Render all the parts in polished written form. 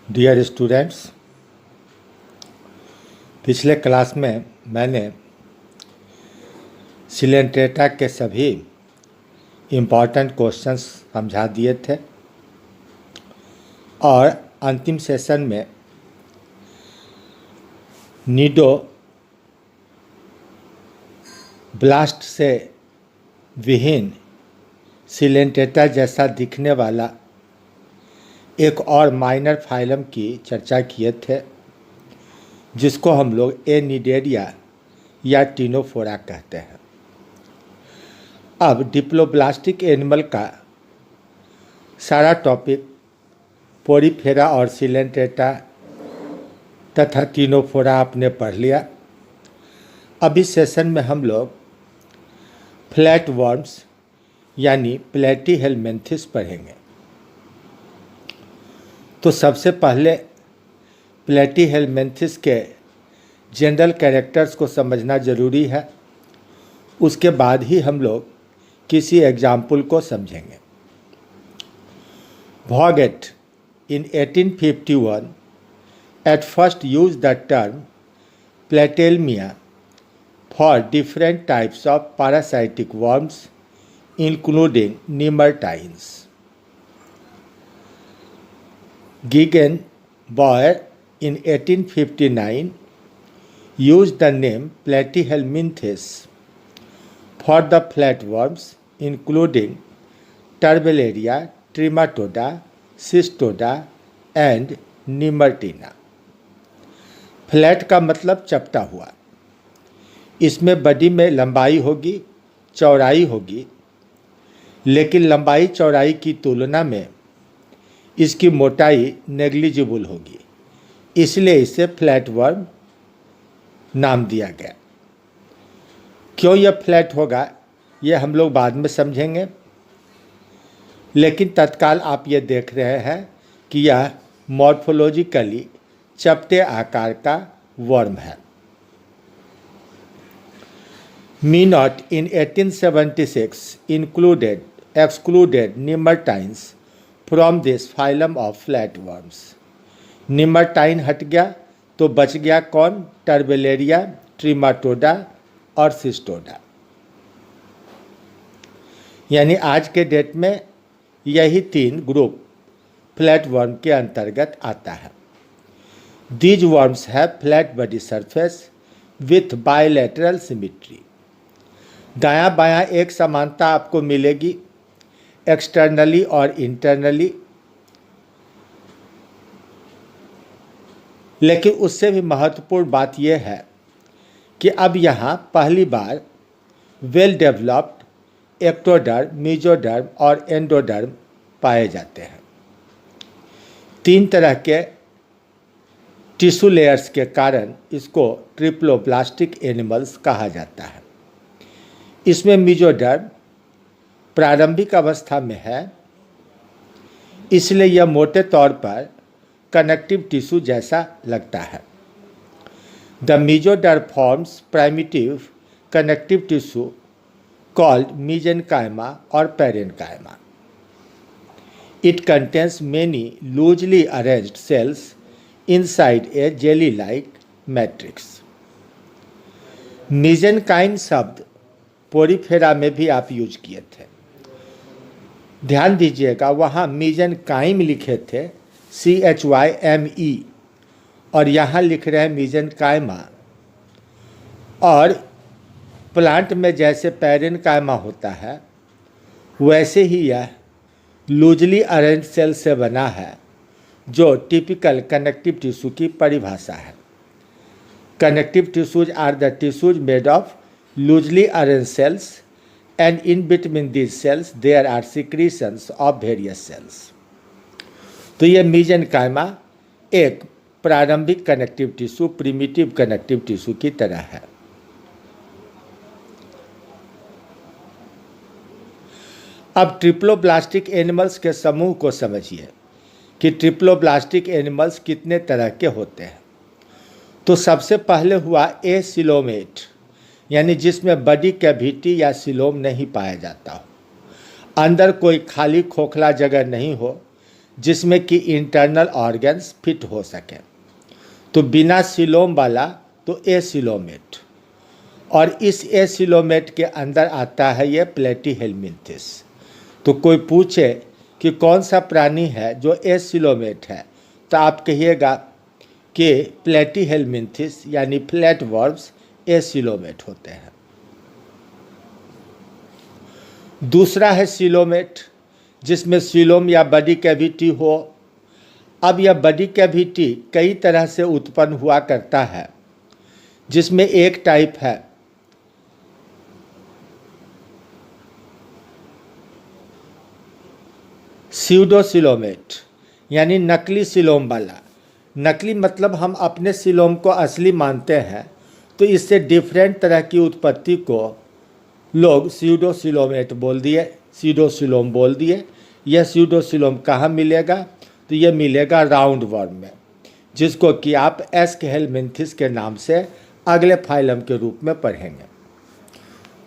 Dear students, पिछले class में मैंने सिलेंट्रेटा के सभी इम्पॉर्टेंट क्वेश्चंस समझा दिए थे और अंतिम सेशन में नीडो ब्लास्ट से विहीन सिलेंट्रेटा जैसा दिखने वाला एक और माइनर फाइलम की चर्चा किए थे जिसको हम लोग एनिडेरिया या टिनोफोरा कहते हैं। अब डिप्लोब्लास्टिक एनिमल का सारा टॉपिक पोरीफेरा और सिलेंट्रेटा तथा टिनोफोरा आपने पढ़ लिया। अब इस सेशन में हम लोग फ्लैट वर्म्स यानी प्लेटीहेलमिन्थिस पढ़ेंगे। तो सबसे पहले प्लेटीहेलमिन्थिस के जनरल कैरेक्टर्स को समझना ज़रूरी है, उसके बाद ही हम लोग किसी एग्जाम्पल को समझेंगे। Vogt in 1851 at first used the term Platyhelmia for different types of parasitic worms including nemertines. Gegenbaur in 1859 used the name Platyhelminthes for the flatworms including Turbellaria, Trematoda, Cystoda and Nemertina. Flat का मतलब चपटा हुआ। इसमें body में लंबाई होगी, चौड़ाई होगी, लेकिन लंबाई चौड़ाई की तुलना में इसकी मोटाई नेग्लिजिबल होगी, इसलिए इसे फ्लैट वर्म नाम दिया गया। क्यों यह फ्लैट होगा ये हम लोग बाद में समझेंगे, लेकिन तत्काल आप ये देख रहे हैं कि यह मॉर्फोलॉजिकली चपटे आकार का वर्म है। मीनॉट इन 1876 excluded nemertines from this phylum of flatworms. निमरटाइन हट गया तो बच गया कौन? टर्बेलेरिया, ट्रीमाटोडा और सिस्टोडा। यानी आज के डेट में यही तीन ग्रुप फ्लैट वर्म के अंतर्गत आता है। These worms have flat body surface with bilateral symmetry. दायां बायां एक समानता आपको मिलेगी एक्सटर्नली और इंटरनली, लेकिन उससे भी महत्वपूर्ण बात यह है कि अब यहाँ पहली बार वेल डेवलप्ड एक्टोडर्म, मेसोडर्म और एंडोडर्म पाए जाते हैं। तीन तरह के टिश्यू लेयर्स के कारण इसको ट्रिप्लोब्लास्टिक एनिमल्स कहा जाता है। इसमें मेसोडर्म प्रारंभिक अवस्था में है, इसलिए यह मोटे तौर पर कनेक्टिव टिश्यू जैसा लगता है। The mesoderm forms primitive connective tissue called mesenchyma और parenchyma. It contains many loosely arranged cells inside a jelly-like matrix. mesenchyme शब्द पोरीफेरा में भी आप यूज किए थे। ध्यान दीजिएगा, वहाँ mesenchyme लिखे थे CHYME और यहाँ लिख रहे हैं mesenchyma। और प्लांट में जैसे पैरेनकाइमा होता है वैसे ही यह लूजली अरेंज सेल से बना है, जो टिपिकल कनेक्टिव टिश्यू की परिभाषा है। Connective tissues are the tissues made of loosely arrange cells and in between these cells there are secretions of various cells. तो यह मेसेनकाइमा एक प्रारंभिक connective tissue, primitive connective tissue की तरह है। अब ट्रिप्लोब्लास्टिक एनिमल्स के समूह को समझिए कि ट्रिप्लोब्लास्टिक एनिमल्स कितने तरह के होते हैं। तो सबसे पहले हुआ एसिलोमेट, यानी जिसमें बॉडी कैविटी या सिलोम नहीं पाया जाता हो, अंदर कोई खाली खोखला जगह नहीं हो, जिसमें कि इंटरनल ऑर्गन्स फिट हो सके। तो बिना सीलोम वाला तो एसिलोमेट, और इस एसिलोमेट के अंदर आता है ये प्लेटीहेलमिन्थिस। तो कोई पूछे कि कौन सा प्राणी है जो एसिलोमेट है, तो आप कहिएगा कि प्लेटीहेलमिन्थिस यानी फ्लैटवर्म्स एसिलोमेट होते हैं। दूसरा है सीलोमेट, जिसमें सीलोम या बॉडी कैविटी हो। अब यह बॉडी कैविटी कई तरह से उत्पन्न हुआ करता है, जिसमें एक टाइप है स्यूडोसिलोमेट यानी नकली सिलोम वाला। नकली मतलब हम अपने सिलोम को असली मानते हैं, तो इससे डिफरेंट तरह की उत्पत्ति को लोग स्यूडोसिलोमेट बोल दिए, स्यूडोसिलोम बोल दिए। यह स्यूडोसिलोम कहाँ मिलेगा, तो यह मिलेगा राउंड वर्म में, जिसको कि आप एस्केहेलमिन्थिस के नाम से अगले फाइलम के रूप में पढ़ेंगे।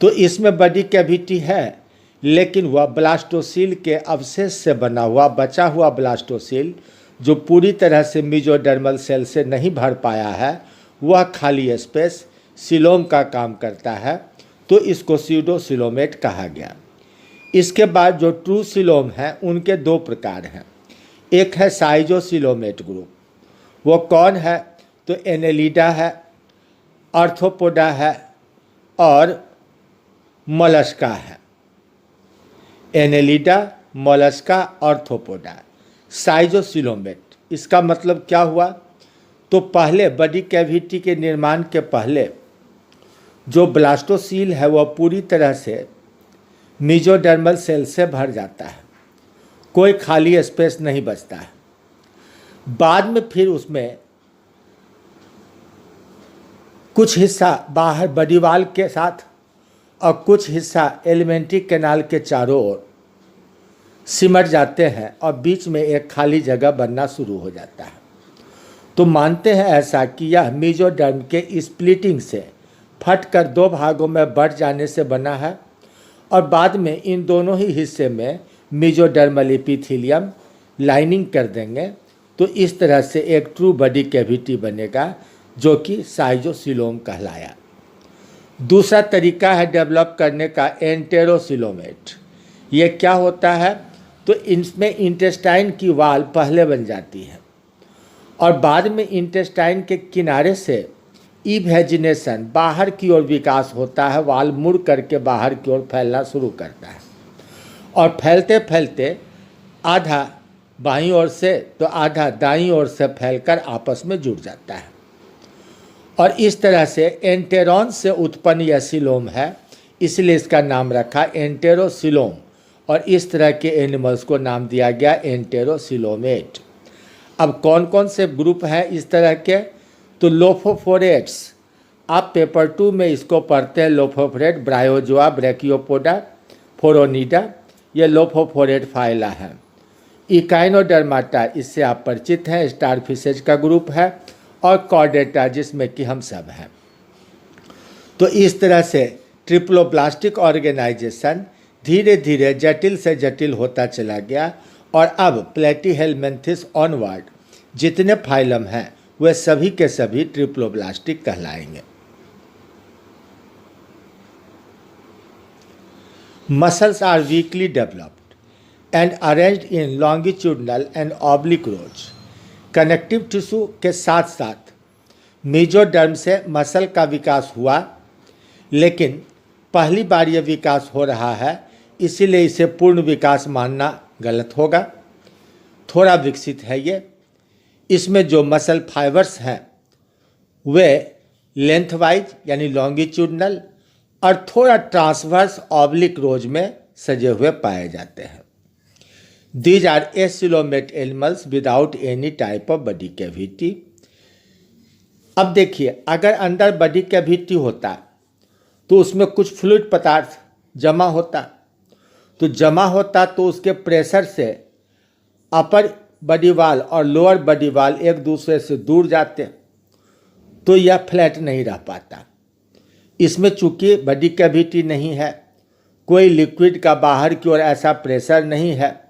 तो इसमें बॉडी कैविटी है, लेकिन वह ब्लास्टोसील के अवशेष से बना हुआ बचा हुआ ब्लास्टोसील जो पूरी तरह से मेसोडर्मल सेल से नहीं भर पाया है, वह खाली स्पेस सिलोम का काम करता है, तो इसको स्यूडोसिलोमेट कहा गया। इसके बाद जो ट्रू सिलोम है उनके दो प्रकार हैं। एक है साइजोसिलोमेट ग्रुप, वो कौन है, तो एनेलिडा है, आर्थ्रोपोडा है और मोलस्का है। Annelida, Mollusca, Arthropoda, schizocoelomate. इसका मतलब क्या हुआ, तो पहले बॉडी कैविटी के निर्माण के पहले जो ब्लास्टोसील है वह पूरी तरह से मेसोडर्मल सेल से भर जाता है, कोई खाली स्पेस नहीं बचता है। बाद में फिर उसमें कुछ हिस्सा बाहर बॉडी वॉल के साथ और कुछ हिस्सा एलिमेंट्री कैनाल के चारों ओर सिमट जाते हैं और बीच में एक खाली जगह बनना शुरू हो जाता है। तो मानते हैं ऐसा कि यह मेसोडर्म के स्प्लिटिंग से फटकर दो भागों में बढ़ जाने से बना है, और बाद में इन दोनों ही हिस्से में मेसोडर्मल एपिथेलियम लाइनिंग कर देंगे। तो इस तरह से एक ट्रू बॉडी कैविटी बनेगा, जो कि साइजोसिलोम कहलाया। दूसरा तरीका है डेवलप करने का एंटेरोसिलोमेट। ये क्या होता है, तो इसमें इंटेस्टाइन की वाल पहले बन जाती है और बाद में इंटेस्टाइन के किनारे से इवेजिनेशन बाहर की ओर विकास होता है, वाल मुड़ करके बाहर की ओर फैलना शुरू करता है और फैलते फैलते आधा बाईं ओर से तो आधा दाईं ओर से फैलकर आपस में जुड़ जाता है। और इस तरह से एंटेरॉन से उत्पन्न यह सिलोम है, इसलिए इसका नाम रखा एंटेरोसिलोम, और इस तरह के एनिमल्स को नाम दिया गया एंटेरोसिलोमेट। अब कौन कौन से ग्रुप हैं इस तरह के, तो लोफोफोरेट्स, आप पेपर 2 में इसको पढ़ते हैं। लोफोफोरेट, ब्रायोजोआ, ब्रैकियोपोडा, फोरोनिडा, ये लोफोफोरेट फाइला है। इकाइनोडर्माटा, इससे आप परिचित हैं, स्टारफिशेज का ग्रुप है, और कॉर्डेटा, जिसमें कि हम सब हैं। तो इस तरह से ट्रिप्लोब्लास्टिक ऑर्गेनाइजेशन धीरे धीरे जटिल से जटिल होता चला गया, और अब प्लेटीहेलमिन्थिस ऑनवर्ड जितने फाइलम हैं वे सभी के सभी ट्रिप्लोब्लास्टिक कहलाएंगे। Muscles are weakly developed and arranged in longitudinal and oblique rows. Connective tissue के साथ साथ मेसोडर्म से मसल का विकास हुआ, लेकिन पहली बार यह विकास हो रहा है, इसीलिए इसे पूर्ण विकास मानना गलत होगा। थोड़ा विकसित है ये। इसमें जो मसल फाइबर्स हैं वे लेंथवाइज यानी लॉन्गिट्यूडनल और थोड़ा ट्रांसवर्स ऑब्लिक रोज में सजे हुए पाए जाते हैं। These are asilomate animals without any type of body cavity। अब देखिए, अगर अंदर बॉडी कैविटी होता तो उसमें कुछ फ्लूइड पदार्थ जमा होता, तो उसके प्रेशर से अपर बॉडी वाल और लोअर बॉडी वाल एक दूसरे से दूर जाते, तो यह फ्लैट नहीं रह पाता। इसमें चूंकि बॉडी कैविटी नहीं है, कोई लिक्विड का बाहर की ओर ऐसा प्रेशर नहीं है,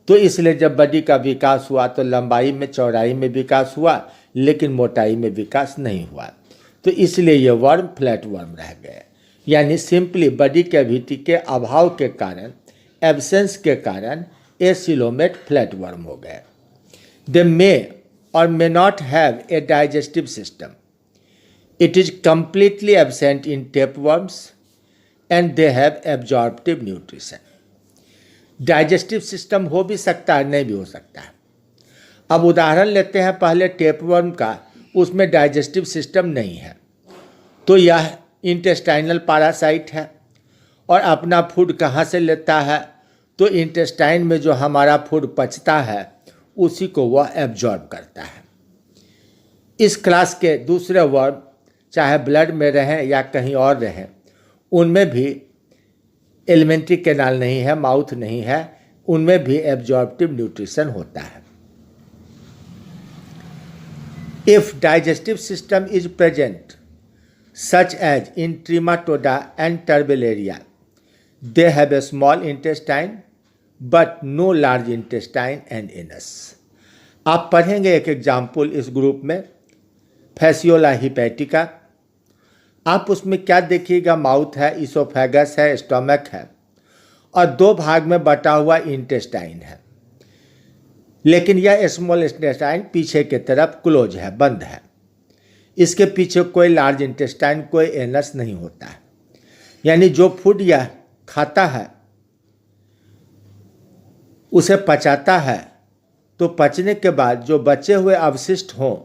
तो इसलिए जब बॉडी का विकास हुआ तो लंबाई में चौड़ाई में विकास हुआ, लेकिन मोटाई में विकास नहीं हुआ। तो इसलिए ये वर्म फ्लैट वर्म रह गए। यानी सिंपली बॉडी कैविटी के अभाव के कारण, एब्सेंस के कारण ए सिलोमेट फ्लैट वर्म हो गए। दे मे और may not have a digestive system. It is completely absent in tapeworms and they have absorptive nutrition. Digestive system हो भी सकता है, नहीं भी हो सकता है। अब उदाहरण लेते हैं पहले टेपवर्म का, उसमें डाइजेस्टिव सिस्टम नहीं है, तो यह इंटेस्टाइनल पैरासाइट है और अपना फूड कहाँ से लेता है, तो इंटेस्टाइन में जो हमारा फूड पचता है उसी को वह एब्जॉर्ब करता है। इस क्लास के दूसरे वर्म चाहे ब्लड में रहें या कहीं और रहें, उनमें भी एलिमेंट्री कैनाल नहीं है, माउथ नहीं है, उनमें भी एब्जॉर्प्टिव न्यूट्रिशन होता है। If digestive system is present such as in Trematoda and Turbellaria, they have a small intestine but no large intestine and anus. आप पढ़ेंगे एक एग्जाम्पल इस ग्रुप में, फैसियोला हिपैटिका। आप उसमें क्या देखिएगा, माउथ है, इसोफेगस है, स्टमक है और दो भाग में बटा हुआ इंटेस्टाइन है, लेकिन यह स्मॉल इंटेस्टाइन पीछे की तरफ क्लोज है, बंद है। इसके पीछे कोई लार्ज इंटेस्टाइन, कोई एनस नहीं होता है। यानी जो फूड यह खाता है उसे पचाता है, तो पचने के बाद जो बचे हुए अवशिष्ट हों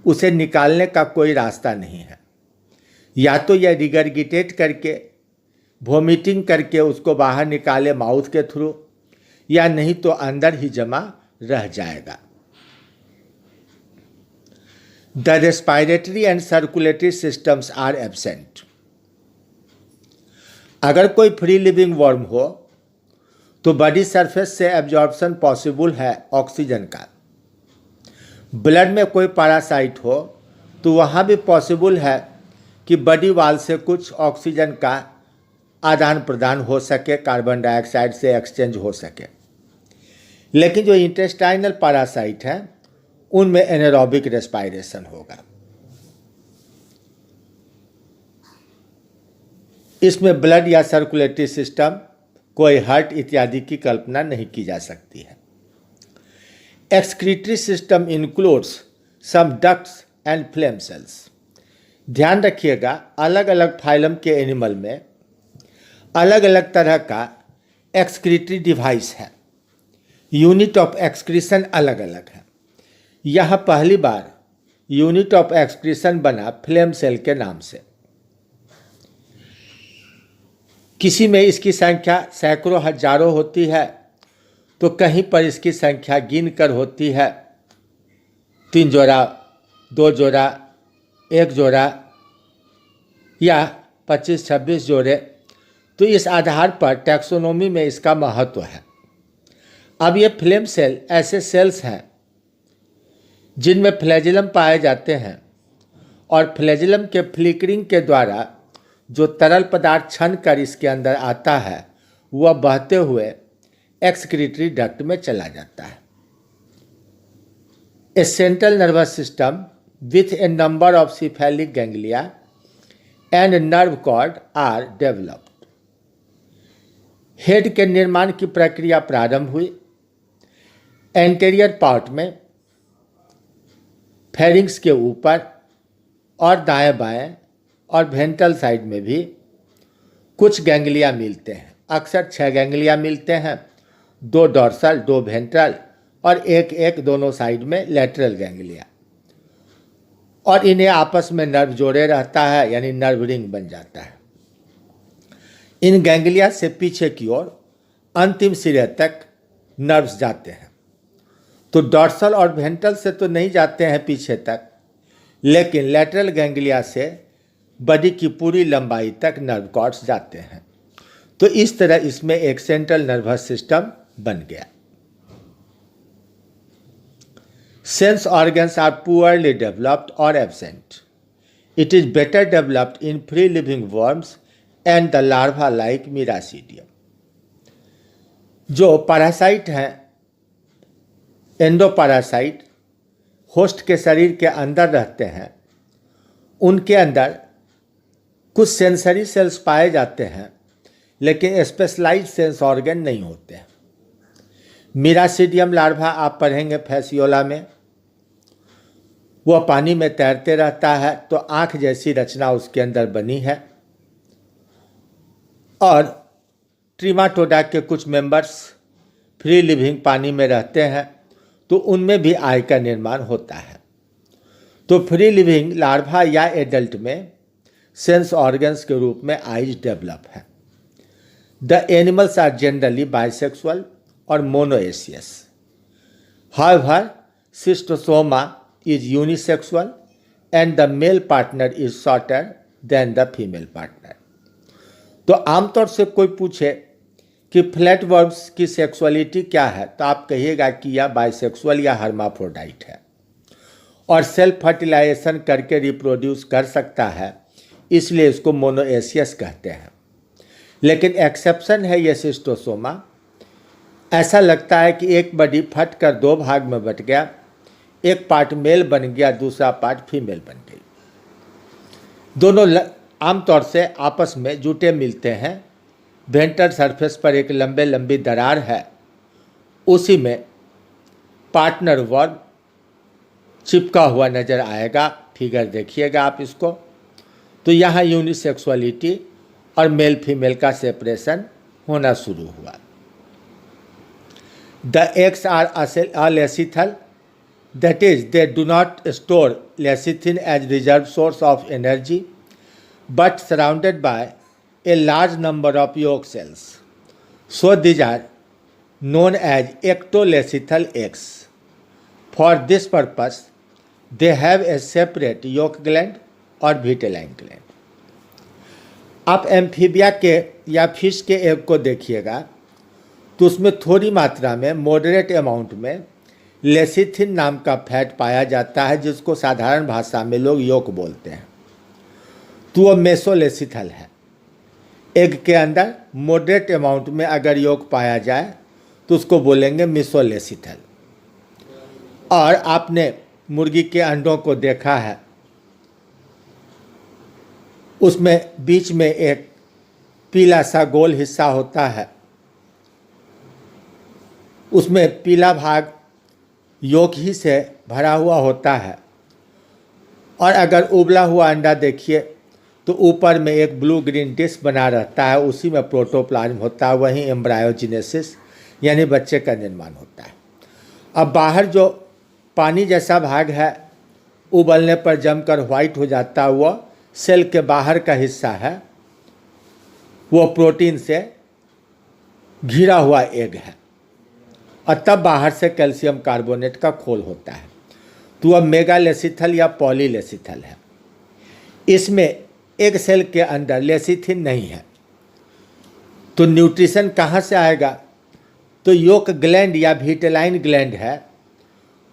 उसे निकालने का कोई रास्ता नहीं है। या तो यह रिगर्गिटेट करके, वोमिटिंग करके उसको बाहर निकाले माउथ के थ्रू, या नहीं तो अंदर ही जमा रह जाएगा। The respiratory and circulatory systems are absent. अगर कोई फ्री लिविंग वर्म हो तो बॉडी सरफेस से एब्जॉर्प्शन पॉसिबल है ऑक्सीजन का। ब्लड में कोई पैरासाइट हो तो वहाँ भी पॉसिबल है कि बॉडी वाल से कुछ ऑक्सीजन का आदान प्रदान हो सके, कार्बन डाइऑक्साइड से एक्सचेंज हो सके। लेकिन जो इंटेस्टाइनल पैरासाइट है उनमें एनारोबिक रेस्पायरेशन होगा। इसमें ब्लड या सर्कुलेटरी सिस्टम, कोई हार्ट इत्यादि की कल्पना नहीं की जा सकती है। Excretory system includes some ducts and flame cells. ध्यान रखिएगा, अलग अलग फाइलम के एनिमल में अलग अलग तरह का एक्सक्रीटरी डिवाइस है, यूनिट ऑफ एक्सक्रीशन अलग अलग है। यह पहली बार यूनिट ऑफ एक्सक्रीशन बना फ्लेम सेल के नाम से। किसी में इसकी संख्या सैकड़ों हजारों होती है, तो कहीं पर इसकी संख्या गिन कर होती है 3 जोड़ा, 2 जोड़ा, 1 जोड़ा या 25-26 जोड़े। तो इस आधार पर टैक्सोनॉमी में इसका महत्व है। अब ये फ्लेम सेल ऐसे सेल्स हैं जिनमें फ्लैजिलम पाए जाते हैं और फ्लैजिलम के फ्लिकरिंग के द्वारा जो तरल पदार्थ छन कर इसके अंदर आता है वह बहते हुए एक्सक्रीटरी डक्ट में चला जाता है। A central nervous system with a number of cephalic ganglia and nerve cord are developed. Head के निर्माण की प्रक्रिया प्रारंभ हुई। एंटीरियर पार्ट में फेरिंग्स के ऊपर और दाएं बाएं और वेंट्रल साइड में भी कुछ गैंग्लिया मिलते हैं। अक्सर 6 गैंग्लिया मिलते हैं, 2 डॉर्सल, 2 वेंट्रल और एक दोनों साइड में लैटरल गैंग्लिया। और इन्हें आपस में नर्व जोड़े रहता है, यानी नर्व रिंग बन जाता है। इन गैंग्लिया से पीछे की ओर अंतिम सिरे तक नर्व्स जाते हैं। तो डॉर्सल और वेंट्रल से तो नहीं जाते हैं पीछे तक, लेकिन लैटरल गैंग्लिया से बॉडी की पूरी लंबाई तक नर्व कॉर्ड्स जाते हैं। तो इस तरह इसमें एक सेंट्रल नर्वस सिस्टम बन गया। Sense organs are poorly developed और absent. It is better developed in free living worms and the larva like miracidium. जो पैरासाइट हैं एंडोपैरासाइट होस्ट के शरीर के अंदर रहते हैं। उनके अंदर कुछ सेंसरी सेल्स पाए जाते हैं, लेकिन स्पेशलाइज्ड सेंस ऑर्गन नहीं होते हैं। मीरासीडियम लार्वा आप पढ़ेंगे फैसियोला में, वह पानी में तैरते रहता है, तो आँख जैसी रचना उसके अंदर बनी है। और ट्रीमाटोडा के कुछ मेंबर्स फ्री लिविंग पानी में रहते हैं, तो उनमें भी आई का निर्माण होता है। तो फ्री लिविंग लार्वा या एडल्ट में सेंस ऑर्गन्स के रूप में आइज डेवलप है। The animals are generally bisexual और monoecious. However Schistosoma is unisexual and the male partner is shorter than the female partner। तो आमतौर से कोई पूछे कि फ्लैटवर्म्स की सेक्सुअलिटी क्या है, तो आप कहिएगा कि यह बाइसेक्सुअल या हर्माफ्रोडाइट है और सेल्फ फर्टिलाइजेशन करके रिप्रोड्यूस कर सकता है, इसलिए इसको मोनोएसियस कहते हैं। लेकिन एक्सेप्शन है ये शिस्टोसोमा। ऐसा लगता है कि एक बॉडी फट कर दो भाग में बट गया, एक पार्ट मेल बन गया, दूसरा पार्ट फीमेल बन गई। दोनों आमतौर से आपस में जुटे मिलते हैं। वेंट्रल सरफेस पर एक लंबी दरार है, उसी में पार्टनर वर्म चिपका हुआ नजर आएगा। फिगर देखिएगा आप इसको। तो यहाँ यूनिसेक्सुअलिटी और मेल फीमेल का सेपरेशन होना शुरू हुआ। The eggs are alecithal, that is, they do not store lecithin as reserve source of energy, but surrounded by a large number of yolk cells. So these are known as ectolecithal eggs. For this purpose, they have a separate yolk gland or vitelline gland. आप amphibia के या fish के egg को देखिएगा, तो उसमें थोड़ी मात्रा में, मॉडरेट अमाउंट में लेसिथिन नाम का फैट पाया जाता है, जिसको साधारण भाषा में लोग योक बोलते हैं। तो वो मेसोलेसिथल है। एग के अंदर मॉडरेट अमाउंट में अगर योक पाया जाए तो उसको बोलेंगे मेसोलेसिथल। और आपने मुर्गी के अंडों को देखा है, उसमें बीच में एक पीला सा गोल हिस्सा होता है, उसमें पीला भाग योक ही से भरा हुआ होता है। और अगर उबला हुआ अंडा देखिए तो ऊपर में एक ब्लू ग्रीन डिस्क बना रहता है, उसी में प्रोटोप्लाज्म होता है, वहीं एम्ब्रायोजेनेसिस यानी बच्चे का निर्माण होता है। अब बाहर जो पानी जैसा भाग है, उबलने पर जमकर व्हाइट हो जाता है, वो सेल के बाहर का हिस्सा है, वो प्रोटीन से घिरा हुआ एग है, और तब बाहर से कैल्शियम कार्बोनेट का खोल होता है। तो वह मेगालेसिथल या पॉलीलेसिथल है। इसमें एक सेल के अंदर लेसिथिन नहीं है। तो न्यूट्रिशन कहाँ से आएगा? तो योक ग्लैंड या विटेलाइन ग्लैंड है,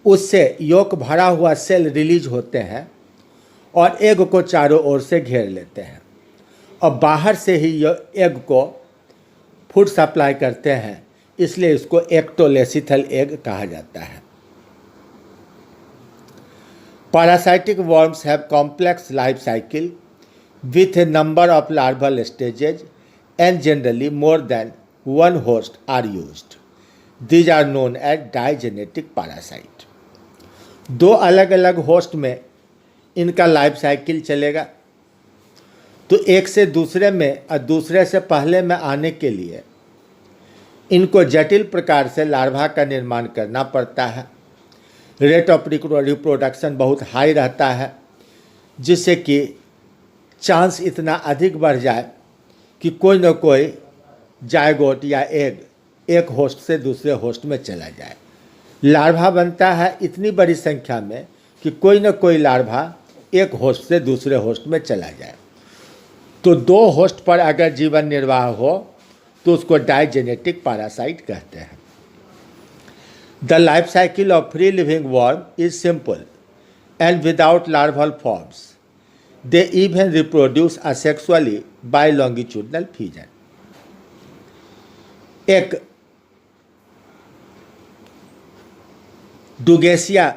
उससे योक भरा हुआ सेल रिलीज होते हैं और एग को चारों ओर से घेर लेते हैं, और बाहर से ही एग को फूड सप्लाई करते हैं, इसलिए इसको एक्टोलेसिथल एग कहा जाता है। Parasitic worms have complex life cycle with a number of larval stages and generally more than one host are used. These are known as digenetic parasite. दो अलग अलग होस्ट में इनका लाइफ साइकिल चलेगा, तो एक से दूसरे में और दूसरे से पहले में आने के लिए इनको जटिल प्रकार से लार्वा का निर्माण करना पड़ता है। रेट ऑफ रिप्रोडक्शन बहुत हाई रहता है, जिससे कि चांस इतना अधिक बढ़ जाए कि कोई न कोई जायगोट या एग एक होस्ट से दूसरे होस्ट में चला जाए। लार्वा बनता है इतनी बड़ी संख्या में कि कोई न कोई लार्वा एक होस्ट से दूसरे होस्ट में चला जाए। तो दो होस्ट पर अगर जीवन निर्वाह हो तो उसको डाइजेनेटिक पैरासाइट कहते हैं। The life cycle of free living worm is simple and without larval forms. They even reproduce asexually by longitudinal fission. एक डुगेसिया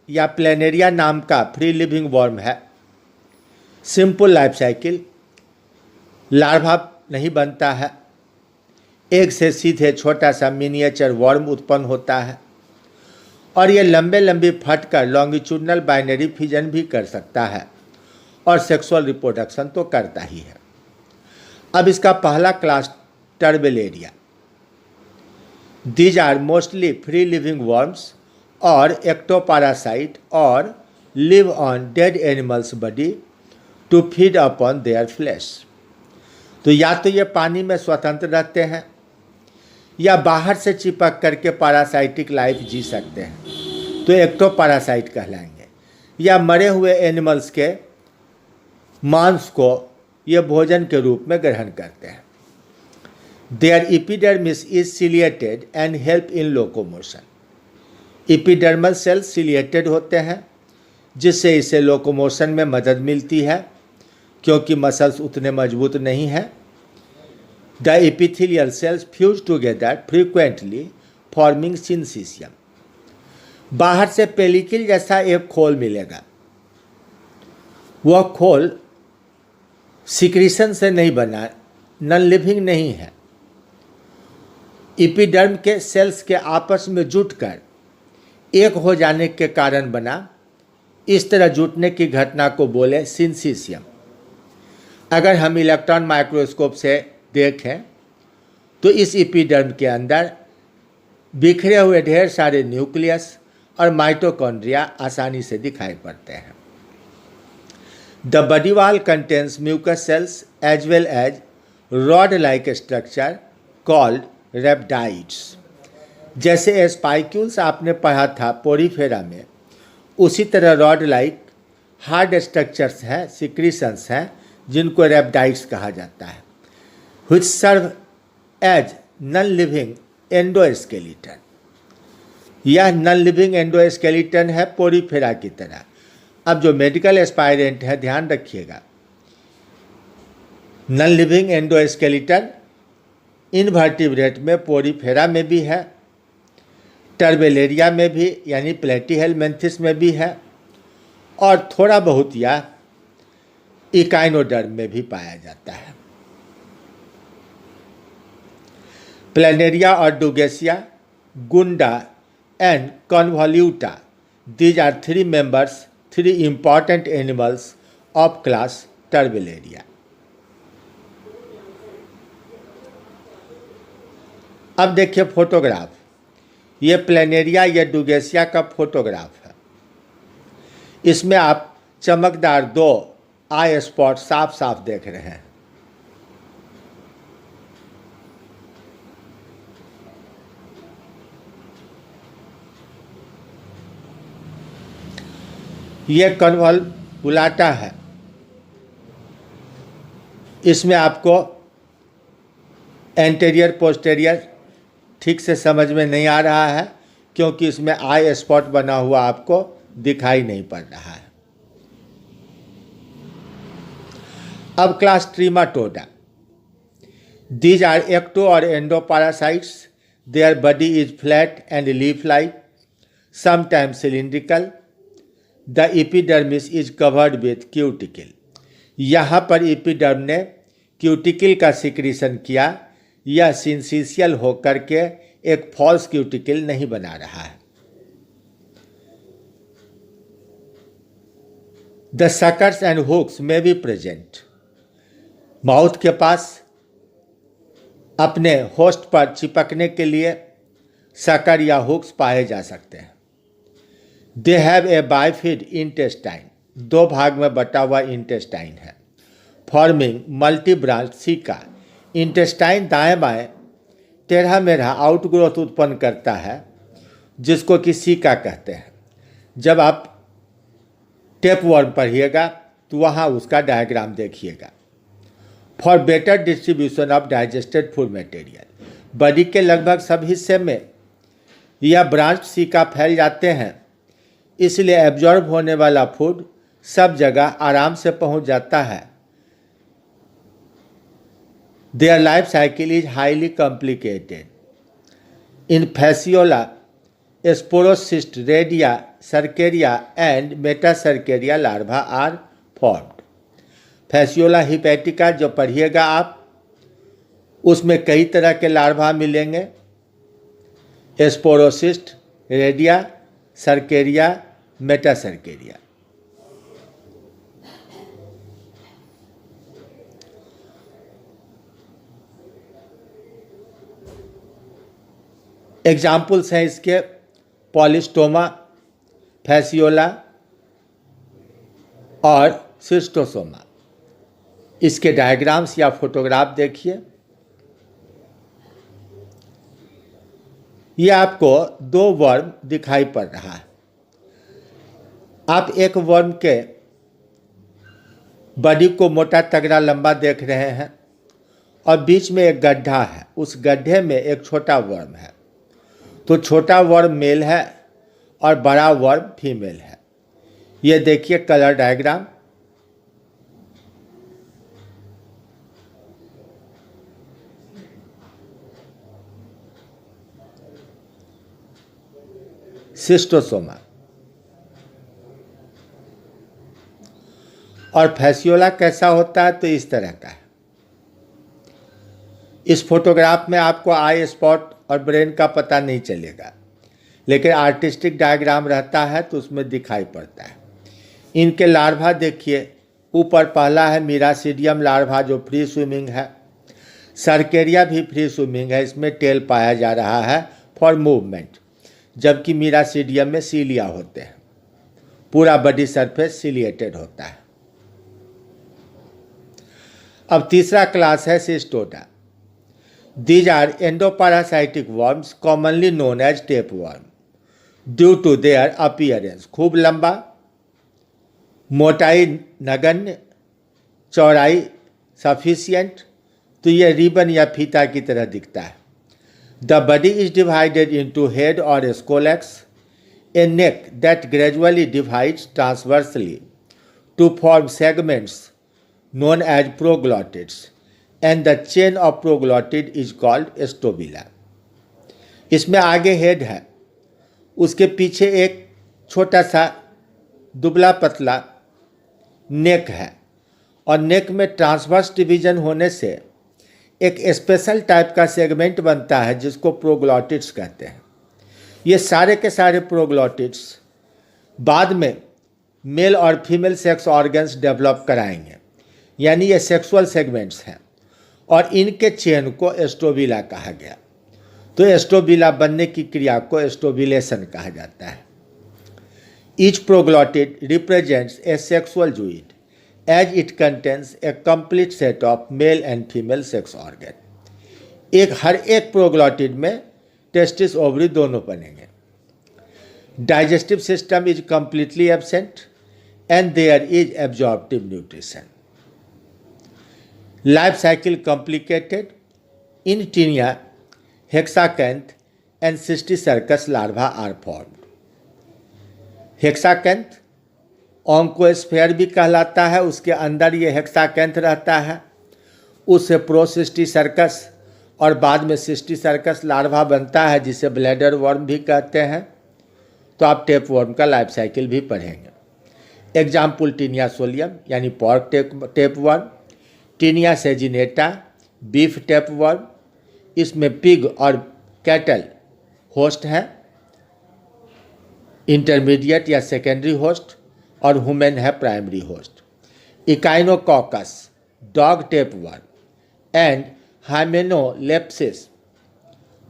या प्लेनेरिया नाम का फ्री लिविंग वर्म है। सिंपल लाइफ साइकिल, लार्वा नहीं बनता है, एग से सीधे छोटा सा मिनिएचर वर्म उत्पन्न होता है और ये लंबे लंबी फटकर लॉन्गिट्यूडनल बाइनरी फिजन भी कर सकता है और सेक्सुअल रिप्रोडक्शन तो करता ही है। अब इसका पहला class Turbellaria. These are mostly free living worms और एक्टोपैरासाइट और live on dead animals body to feed upon their flesh. तो या तो ये पानी में स्वतंत्र रहते हैं या बाहर से चिपक करके पैरासाइटिक लाइफ जी सकते हैं, तो एक्टोपैरासाइट कहलाएंगे। या मरे हुए एनिमल्स के मांस को ये भोजन के रूप में ग्रहण करते हैं। There epidermis is ciliated and help in locomotion. Epidermal cells ciliated होते हैं जिससे इसे लोकोमोशन में मदद मिलती है क्योंकि मसल्स उतने मजबूत नहीं हैं। The epithelial cells fuse together frequently forming syncytium. बाहर से पेलिकल जैसा एक खोल मिलेगा, वह खोल सिक्रीशन से नहीं बना, नॉन लिविंग नहीं है। एपिडर्म के सेल्स के आपस में जुटकर एक हो जाने के कारण बना। इस तरह जुटने की घटना को बोले सिंसिशियम। अगर हम इलेक्ट्रॉन माइक्रोस्कोप से देखें तो इस एपिडर्म के अंदर बिखरे हुए ढेर सारे न्यूक्लियस और माइटोकॉन्ड्रिया आसानी से दिखाई पड़ते हैं। The body wall contains mucus cells as well as rod like structure called rhabdites. जैसे स्पाइक्यूल्स आपने पढ़ा था पोरीफेरा में, उसी तरह रॉड लाइक हार्ड स्ट्रक्चर्स हैं, सिक्रीशंस हैं, जिनको रेप्टाइड्स कहा जाता है, which serve as non-living endoskeleton। यह नॉन लिविंग एंडोस्केलेटन है पोरीफेरा की तरह। अब जो मेडिकल एस्पायरेंट है ध्यान रखिएगा, नॉन लिविंग एंडोस्केलेटन इनवर्टिब्रेट में पोरीफेरा में भी है, टर्बेलेरिया में भी यानी प्लेटीहेलमिन्थेस में भी है और थोड़ा बहुत यह इकाइनोडर्म में भी पाया जाता है। प्लेनेरिया और Dugesia, Gunda and Convoluta, these are three important animals of class Turbellaria. अब देखिए फोटोग्राफ, ये प्लेनेरिया या डुगेसिया का फोटोग्राफ है। इसमें आप चमकदार दो आई स्पॉट साफ साफ देख रहे हैं। ये कन्वोल्यूटा है। इसमें आपको एंटेरियर पोस्टेरियर ठीक से समझ में नहीं आ रहा है क्योंकि इसमें आई स्पॉट बना हुआ आपको दिखाई नहीं पड़ रहा है। अब class Trematoda, these are ecto और endoparasites. Their body is flat and leaf like, sometimes cylindrical. The epidermis is covered with cuticle. यहाँ पर एपिडर्म ने क्यूटिकल का सिक्रीशन किया। यह सिंसिशियल होकर के एक फॉल्स क्यूटिकल नहीं बना रहा है। द सकर्स एंड हुक्स में बी प्रेजेंट। माउथ के पास अपने होस्ट पर चिपकने के लिए सकर या हुक्स पाए जा सकते हैं। They have a bifid intestine, दो भाग में बटा हुआ इंटेस्टाइन है, forming multi branch caeca. Intestine दाएं बाएं टेढ़ा मेढ़ा आउटग्रोथ उत्पन्न करता है जिसको कि सीका कहते हैं। जब आप टेपवर्म पढ़िएगा तो वहाँ उसका डायग्राम देखिएगा। For better distribution of digested food material, body के लगभग सब हिस्से में यह ब्रांच सीका फैल जाते हैं, इसलिए एब्जॉर्ब होने वाला फूड सब जगह आराम से पहुंच जाता है। Their life cycle is highly complicated. In fasciola, sporocyst, redia, cercaria and metacercaria larva are formed. Fasciola hepatica जो पढ़िएगा आप, उसमें कई तरह के लार्वा मिलेंगे, sporocyst, redia, cercaria, metacercaria. Examples हैं इसके, पॉलिस्टोमा, फैसियोला और सिस्टोसोमा। इसके डायग्राम्स या फोटोग्राफ देखिए। ये आपको दो वर्म दिखाई पड़ रहा है। आप एक वर्म के बॉडी को मोटा तगड़ा लंबा देख रहे हैं और बीच में एक गड्ढा है, उस गड्ढे में एक छोटा वर्म है। तो छोटा वर्म मेल है और बड़ा वर्म फीमेल है। ये देखिए कलर डायग्राम। सिस्टोसोमा। और फैसियोला कैसा होता है, तो इस तरह का है। इस फोटोग्राफ में आपको आई स्पॉट और ब्रेन का पता नहीं चलेगा, लेकिन आर्टिस्टिक डायग्राम रहता है तो उसमें दिखाई पड़ता है। इनके लार्वा देखिए, ऊपर पहला है मीरासीडियम लार्वा जो फ्री स्विमिंग है। सर्केरिया भी फ्री स्विमिंग है, इसमें टेल पाया जा रहा है फॉर मूवमेंट, जबकि मीरासीडियम में सीलिया होते हैं। पूरा बॉडी सरफेस सिलिएटेड होता है। अब तीसरा क्लास है सिस्टोटा। These are endoparasitic worms commonly known as tapeworm due to their appearance। खूब लंबा, मोटाई नगण्य, चौड़ाई सफिशियंट, तो ये रिबन या फीता की तरह दिखता है। The body is divided into head or scolex, a neck that gradually divides transversely to form segments known as proglottids, and the chain of proglottid is called stobila। इसमें आगे हेड है, उसके पीछे एक छोटा सा दुबला पतला नेक है, और नेक में ट्रांसवर्स डिवीजन होने से एक स्पेशल टाइप का सेगमेंट बनता है जिसको प्रोग्लॉटिड्स कहते हैं। ये सारे के सारे प्रोग्लॉटिड्स बाद में मेल और फीमेल सेक्स ऑर्गन्स डेवलप कराएंगे, यानी ये सेक्सुअल सेगमेंट्स हैं, और इनके चेन को एस्टोबिला कहा गया। तो एस्टोबिला बनने की क्रिया को एस्टोबिलेशन कहा जाता है। Each proglottid represents a sexual unit as it contains a complete set of male and female sex organ. हर एक प्रोग्लॉटिड में टेस्टिस ओवरी दोनों बनेंगे। Digestive system is completely absent and there is absorptive nutrition. Life cycle complicated. In Taenia, hexacanth and Cysticercus larvae are formed। हेक्साकैंथ ऑन्कोस्फेयर भी कहलाता है, उसके अंदर ये हेक्साकैंथ रहता है, उससे प्रोसिस्टिसर्कस और बाद में सिस्टिसर्कस लार्वा बनता है जिसे ब्लैडर वर्म भी कहते हैं। तो आप टेप वर्म का लाइफ साइकिल भी पढ़ेंगे। एग्जाम्पल टीनिया सोलियम यानी pork tapeworm, Taenia saginata beef tapeworm, इसमें पिग और कैटल होस्ट हैं, इंटरमीडिएट या सेकेंडरी होस्ट, और ह्यूमन है primary host. Echinococcus dog tapeworm and Hymenolepis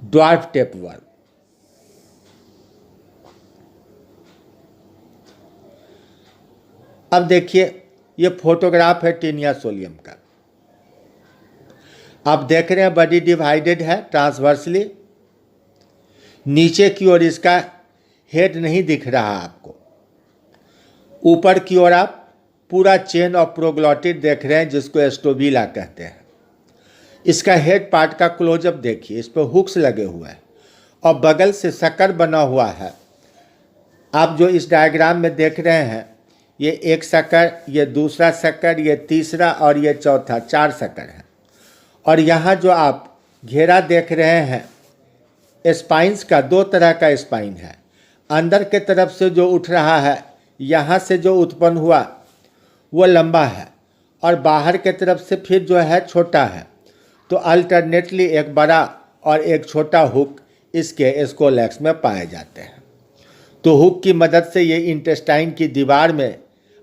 dwarf tapeworm. अब देखिए ये फोटोग्राफ है टीनिया सोलियम का। आप देख रहे हैं बॉडी डिवाइडेड है ट्रांसवर्सली, नीचे की ओर इसका हेड नहीं दिख रहा आपको, ऊपर की ओर आप पूरा चेन ऑफ प्रोग्लॉटिड देख रहे हैं जिसको एस्टोबिला कहते हैं। इसका हेड पार्ट का क्लोजअप देखिए, इस पर हुक्स लगे हुए हैं और बगल से शक्कर बना हुआ है। आप जो इस डायग्राम में देख रहे हैं ये एक शक्कर, ये दूसरा शक्कर, ये तीसरा और ये चौथा, 4 शक्कर हैं। और यहाँ जो आप घेरा देख रहे हैं स्पाइन्स का, 2 तरह का स्पाइन है, अंदर के तरफ से जो उठ रहा है, यहाँ से जो उत्पन्न हुआ वो लंबा है और बाहर के तरफ से फिर जो है छोटा है। तो अल्टरनेटली एक बड़ा और एक छोटा हुक इसके स्कोलेक्स में पाए जाते हैं। तो हुक की मदद से ये इंटेस्टाइन की दीवार में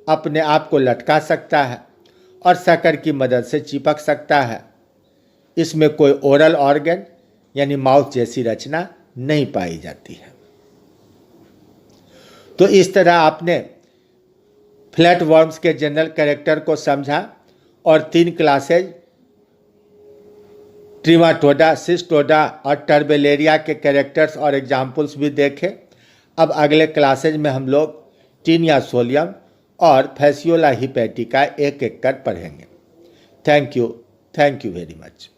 अपने आप को लटका सकता है और सकर की मदद से चिपक सकता है। इसमें कोई ओरल ऑर्गन यानी माउथ जैसी रचना नहीं पाई जाती है। तो इस तरह आपने फ्लैट वर्म्स के जनरल कैरेक्टर को समझा और 3 क्लासेज ट्रिमाटोडा, सिस्टोडा और टर्बेलेरिया के कैरेक्टर्स और एग्जाम्पल्स भी देखे। अब अगले क्लासेज में हम लोग टीनिया सोलियम और फैसियोला हिपैटिका एक एक कर पढ़ेंगे। Thank you very much.